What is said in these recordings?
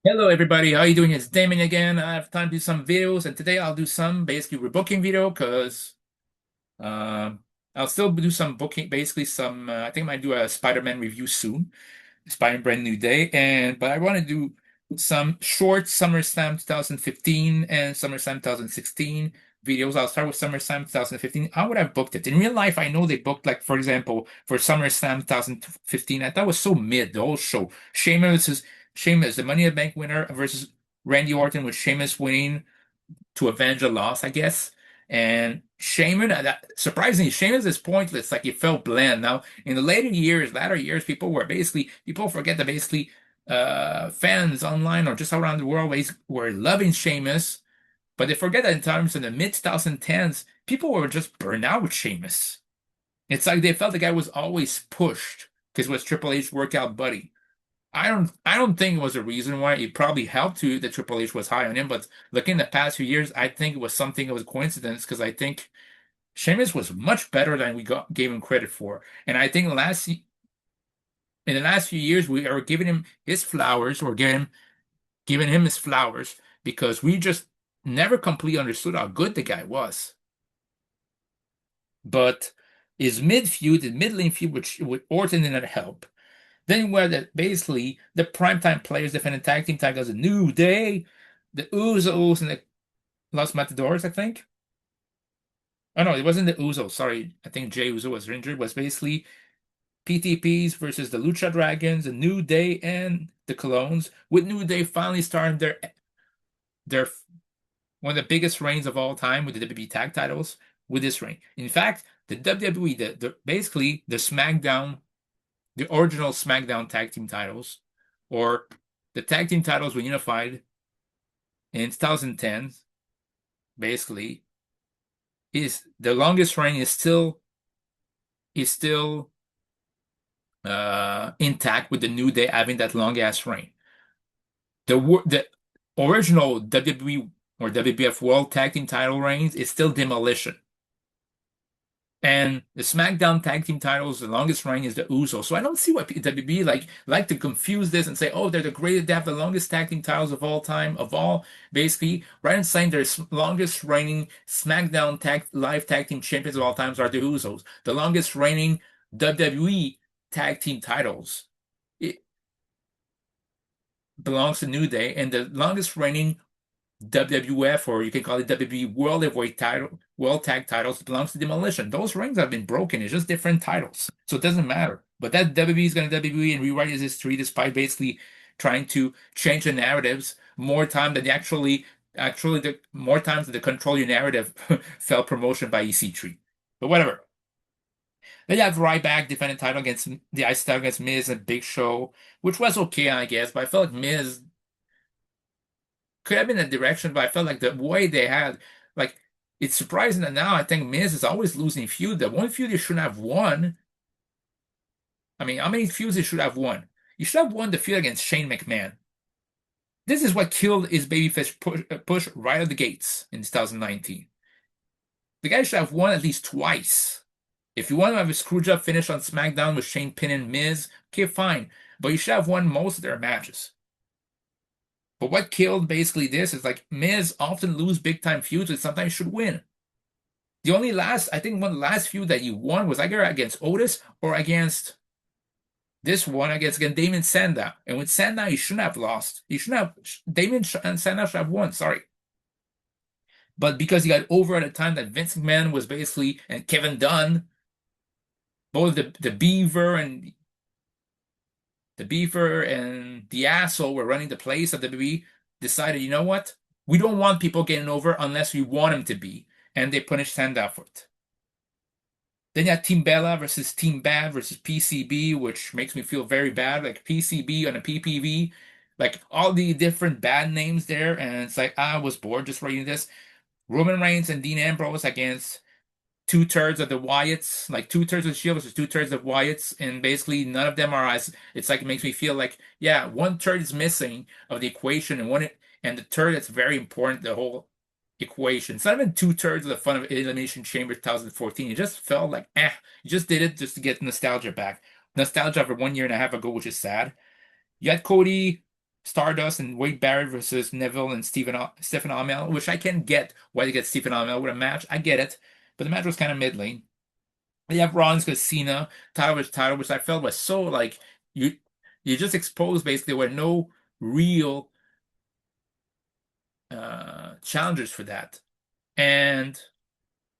Hello everybody, how you doing? It's Damon again. I have time to do some videos, and today I'll do some basically rebooking video because I'll still do some booking, basically some. I think I might do a Spider-Man review soon, Spider-Man Brand New Day, but I want to do some short SummerSlam 2015 and SummerSlam 2016 videos. I'll start with SummerSlam 2015. How would I have booked it? In real life, I know they booked, like, for example, for SummerSlam 2015, I thought it was so mid, the whole show. Sheamus, the Money in the Bank winner versus Randy Orton, with Sheamus winning to avenge a loss, I guess. And Sheamus, surprisingly, Sheamus is pointless. Like, it felt bland. Now, in the latter years, people forget that basically fans online or just around the world were loving Sheamus, but they forget that in terms in the mid 2010s, people were just burnt out with Sheamus. It's like they felt the guy was always pushed because it was Triple H's workout buddy. I don't think it was a reason why. It probably helped to that Triple H was high on him, but looking at the past few years, I think it was something that was a coincidence because I think Sheamus was much better than gave him credit for. And I think in the last few years we are giving him his flowers, or giving him his flowers, because we just never completely understood how good the guy was. But his mid lane feud with Orton did not help. Then where basically the primetime players defending tag team titles: a New Day, the Usos, and the Los Matadors, I think. Oh no, it wasn't the Usos. Sorry, I think Jay Uso was injured. It was basically PTPs versus the Lucha Dragons, the New Day, and the Clones. With New Day finally starting their one of the biggest reigns of all time with the WWE tag titles with this reign. In fact, the WWE, basically the SmackDown, the original SmackDown tag team titles, or the tag team titles were unified in 2010, basically, is the longest reign is still intact, with the New Day having that long ass reign. The original WWE or WWF World Tag Team title reigns is still Demolition. And the SmackDown tag team titles, the longest reign is the Usos. So I don't see why WWE like to confuse this and say, oh, they're the greatest, they have the longest tag team titles of all time, of all, basically, rather than saying their longest reigning SmackDown live tag team champions of all times are the Usos. The longest reigning WWE tag team titles, it belongs to New Day, and the longest reigning WWF, or you can call it WWE World Heavyweight title, World Tag titles, belongs to Demolition. Those rings have been broken. It's just different titles, so it doesn't matter. But that WWE is going to WWE and rewrite his history, despite basically trying to change the narratives more time than the more times than the control your narrative fell promotion by EC3. But whatever. Then you have Ryback defending title against the IC title against Miz and Big Show, which was okay, I guess. But I felt like Miz could have been a direction, but I felt like the way they had, like, it's surprising that now I think Miz is always losing feud. The one feud he shouldn't have won. I mean, how many feuds he should have won? He should have won the feud against Shane McMahon. This is what killed his babyface push right out the gates in 2019. The guy should have won at least twice. If you want to have a screwjob finish on SmackDown with Shane pinning Miz, okay, fine. But you should have won most of their matches. But what killed basically this is, like, Miz often lose big time feuds and sometimes should win. I think one of the last feud that you won was either against Otis or against this one against Damon Sandow. And with Sandow, he shouldn't have lost. He shouldn't have, and Sandow should have won, sorry. But because he got over at a time that Vince McMahon was basically, and Kevin Dunn, both the Beaver and the Asshole were running the place at WWE, decided, you know what? We don't want people getting over unless we want them to be. And they punished Sandow for it. Then you had Team Bella versus Team Bad versus PCB, which makes me feel very bad. Like, PCB on a PPV, like all the different bad names there. And it's like, I was bored just reading this. Roman Reigns and Dean Ambrose against two-thirds of the Wyatts, like two-thirds of the Shield versus two-thirds of Wyatts, and basically none of them are as. It's like, it makes me feel like, yeah, one third is missing of the equation, and the third that's very important, the whole equation. It's not even two-thirds of the fun of Elimination Chamber 2014. It just felt like, you just did it just to get nostalgia back. Nostalgia for 1 year and a half ago, which is sad. You had Cody. Stardust and Wade Barrett versus Neville and Stephen Amell, which I can get why they get Stephen Amell with a match. I get it, but the match was kind of mid-lane. You have Rollins because Cena, title, which I felt was so like you you just exposed basically were no real challengers for that. And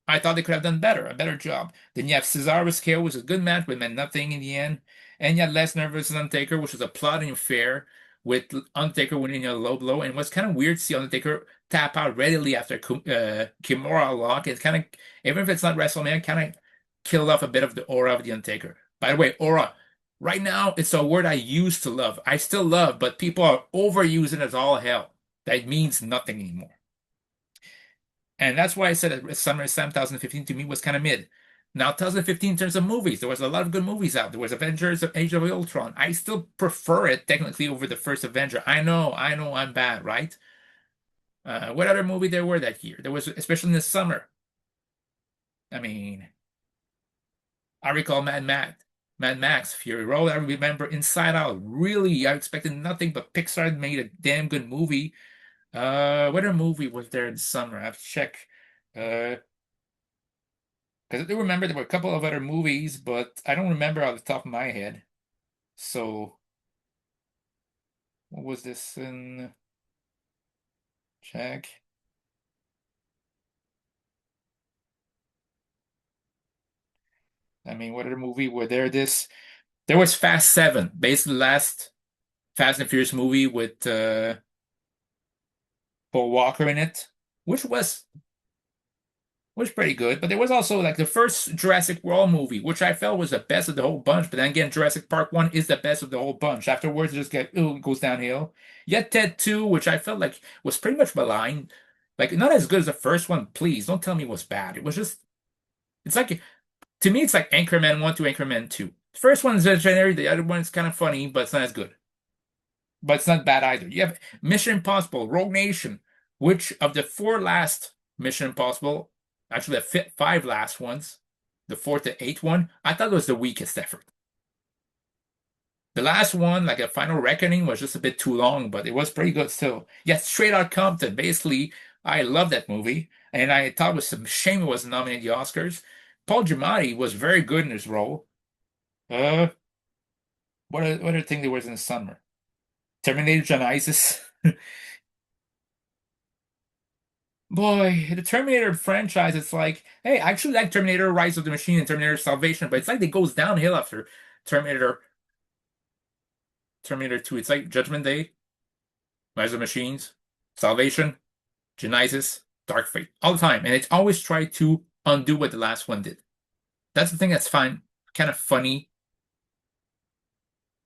I thought they could have done better, a better job. Then you have Cesaro vs. KO, which was a good match, but meant nothing in the end. And you had Lesnar versus Undertaker, which was a plotting affair with Undertaker winning a low blow. And it was kind of weird to see Undertaker tap out readily after Kimura lock. It's kind of, even if it's not WrestleMania, kind of killed off a bit of the aura of the Undertaker. By the way, aura, right now, it's a word I used to love. I still love, but people are overusing it as all hell. That means nothing anymore. And that's why I said that SummerSlam 2015 to me was kind of mid. Now, 2015 in terms of movies, there was a lot of good movies out. There was Avengers of Age of Ultron. I still prefer it technically over the first Avenger. I know I'm bad, right? What other movie there were that year? There was, especially in the summer. I mean, I recall Mad Max, Fury Road. I remember Inside Out. Really, I expected nothing, but Pixar made a damn good movie. What other movie was there in the summer? I have to check. Uh, Because I do remember there were a couple of other movies, but I don't remember off the top of my head. So, what was this in? Check. I mean, what other movie were there? There was Fast Seven, basically the last Fast and Furious movie with Paul Walker in it, which was pretty good. But there was also like the first Jurassic World movie, which I felt was the best of the whole bunch. But then again, Jurassic Park 1 is the best of the whole bunch. Afterwards, it just goes downhill. Yet Ted 2, which I felt like was pretty much maligned. Like not as good as the first one. Please don't tell me it was bad. It was just it's like to me it's like Anchorman 1 to Anchorman 2. The first one is generic, the other one is kind of funny, but it's not as good. But it's not bad either. You have Mission Impossible, Rogue Nation, which of the four last Mission Impossible, actually the five last ones, the fourth to eighth one, I thought was the weakest effort. The last one, like a Final Reckoning, was just a bit too long, but it was pretty good still. Yes, Straight Outta Compton. Basically, I love that movie, and I thought it was some shame it wasn't nominated the Oscars. Paul Giamatti was very good in his role. Uh, what other thing there was in the summer? Terminator Genisys. Boy, the Terminator franchise, it's like, hey, I actually like Terminator Rise of the Machine and Terminator Salvation, but it's like it goes downhill after Terminator Terminator 2. It's like Judgment Day, Rise of the Machines, Salvation, Genisys, Dark Fate, all the time. And it's always try to undo what the last one did. That's the thing that's fine, kind of funny.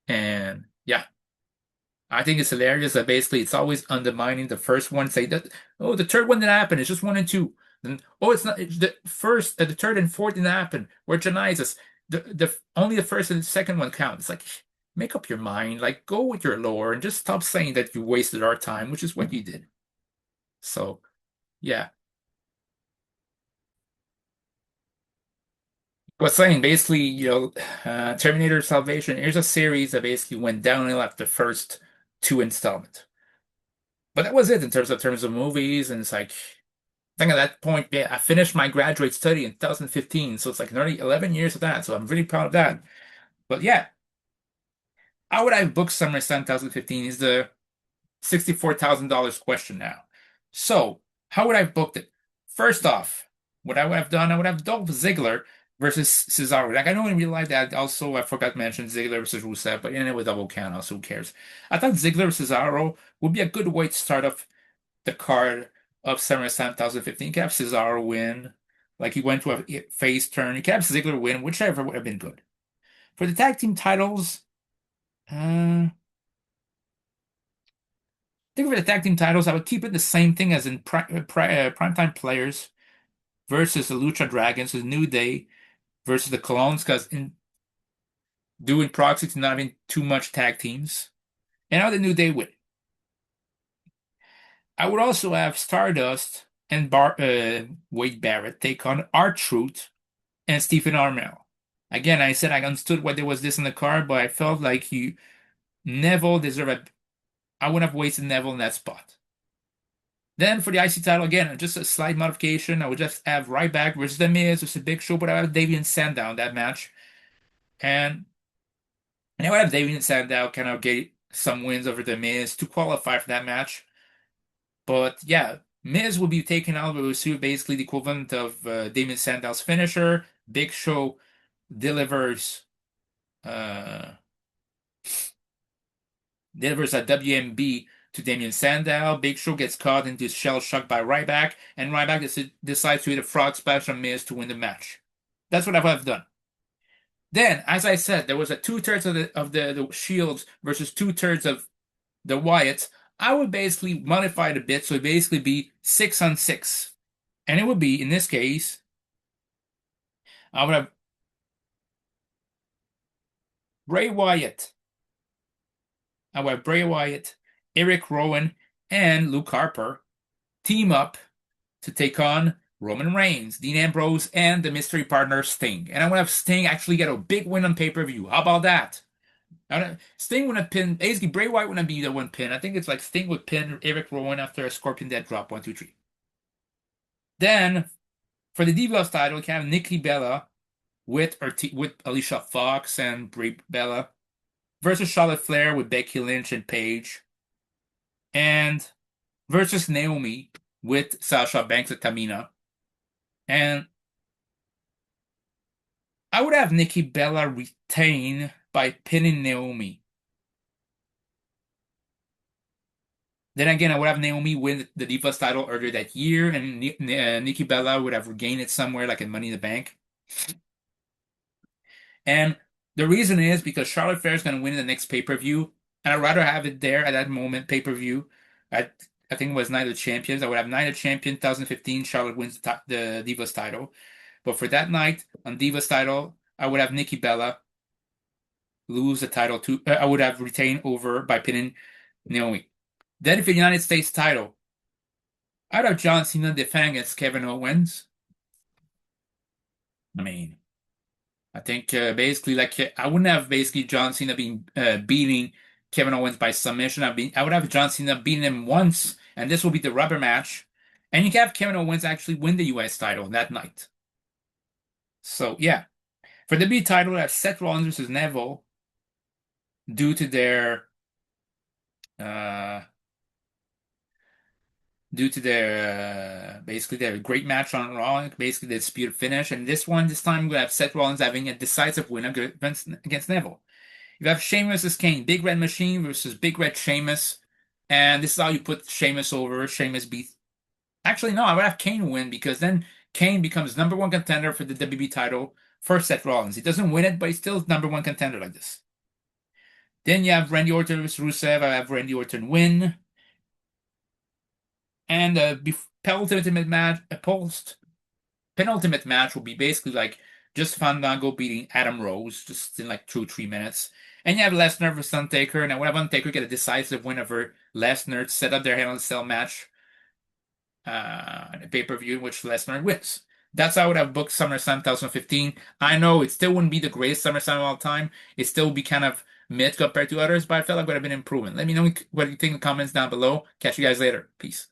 And yeah, I think it's hilarious that basically it's always undermining the first one. Say that, oh, the third one didn't happen. It's just one and two. Then, oh, it's not. It's the first, the third and fourth didn't happen. We're Genesis. The only the first and the second one count. It's like make up your mind. Like go with your lore and just stop saying that you wasted our time, which is what you did. So yeah, I was saying basically, Terminator Salvation. Here's a series that basically went downhill after the first two installments. But that was it in terms of movies, and it's like I think at that point, yeah, I finished my graduate study in 2015, so it's like nearly 11 years of that. So I'm really proud of that. But yeah, how would I book SummerSlam 2015 is the $64,000 question now. So how would I have booked it? First off, what I would have done, I would have Dolph Ziggler versus Cesaro. Like I know in real life that also I forgot to mention Ziggler versus Rusev, but in it with double count, also who cares? I thought Ziggler versus Cesaro would be a good way to start off the card of SummerSlam 2015. You could have Cesaro win. Like he went to a face turn. You could have Ziggler win, whichever would have been good. For the tag team titles, I think for the tag team titles, I would keep it the same thing as in Primetime Players versus the Lucha Dragons, the New Day versus the Colons, because in doing proxy to not having too much tag teams. And how the New Day win. I would also have Stardust and Wade Barrett take on R-Truth and Stephen Amell. Again, I said I understood why there was this in the card, but I felt like you Neville deserved I wouldn't have wasted Neville in that spot. Then for the IC title, again, just a slight modification. I would just have Ryback versus The Miz. It's a big show, but I have Davian Sandow in that match. And I would have Davian Sandow kind of get some wins over The Miz to qualify for that match. But yeah, Miz will be taken out. We will see basically the equivalent of Damien Sandow's finisher. Big Show delivers uh, delivers a WMB to Damien Sandow. Big Show gets caught into shell shock by Ryback, and Ryback decides to hit a frog splash on Miz to win the match. That's what I would have done. Then, as I said, there was a two-thirds of the Shields versus two-thirds of the Wyatts. I would basically modify it a bit, so it basically be 6-on-6. And it would be, in this case, I would have Bray Wyatt. I would have Bray Wyatt, Eric Rowan, and Luke Harper team up to take on Roman Reigns, Dean Ambrose, and the mystery partner Sting. And I would have Sting actually get a big win on pay-per-view. How about that? Sting would have pinned, basically Bray Wyatt wouldn't be the one pin. I think it's like Sting would pin Eric Rowan after a Scorpion Death drop, 1, 2, 3. Then for the Divas title, you can have Nikki Bella with Alicia Fox and Brie Bella versus Charlotte Flair with Becky Lynch and Paige, and versus Naomi with Sasha Banks and Tamina. And I would have Nikki Bella retain by pinning Naomi. Then again, I would have Naomi win the Divas title earlier that year, and Nikki Bella would have regained it somewhere like in Money in the Bank. And the reason is because Charlotte Flair is going to win the next pay-per-view, and I'd rather have it there at that moment, pay-per-view. I think it was Night of Champions. I would have Night of Champions 2015. Charlotte wins the Divas title. But for that night on Divas title, I would have Nikki Bella lose the title to. I would have retained over by pinning Naomi. Then for the United States title, I'd have John Cena defend against Kevin Owens. I mean, I think basically like I wouldn't have basically John Cena beating Kevin Owens by submission. I would have John Cena beating him once, and this will be the rubber match. And you can have Kevin Owens actually win the US title that night. So yeah, for the B title, I have Seth Rollins versus Neville due to their uh, basically their great match on Raw, basically the disputed finish. And this time we have Seth Rollins having a decisive win against Neville. You have Sheamus versus Kane, Big Red Machine versus Big Red Sheamus, and this is how you put Sheamus over. Sheamus beat. Actually, no, I would have Kane win because then Kane becomes #1 contender for the WWE title for Seth Rollins. He doesn't win it, but he's still #1 contender like this. Then you have Randy Orton versus Rusev. I have Randy Orton win. And penultimate match will be basically like just Fandango beating Adam Rose just in like 2-3 minutes. And you have Lesnar versus Undertaker, and I would have Undertaker get a decisive win over Lesnar to set up their Hell in a Cell match in a pay-per-view in which Lesnar wins. That's how I would have booked SummerSlam 2015. I know it still wouldn't be the greatest SummerSlam of all time. It still would be kind of mid compared to others, but I felt like it would have been improvement. Let me know what you think in the comments down below. Catch you guys later. Peace.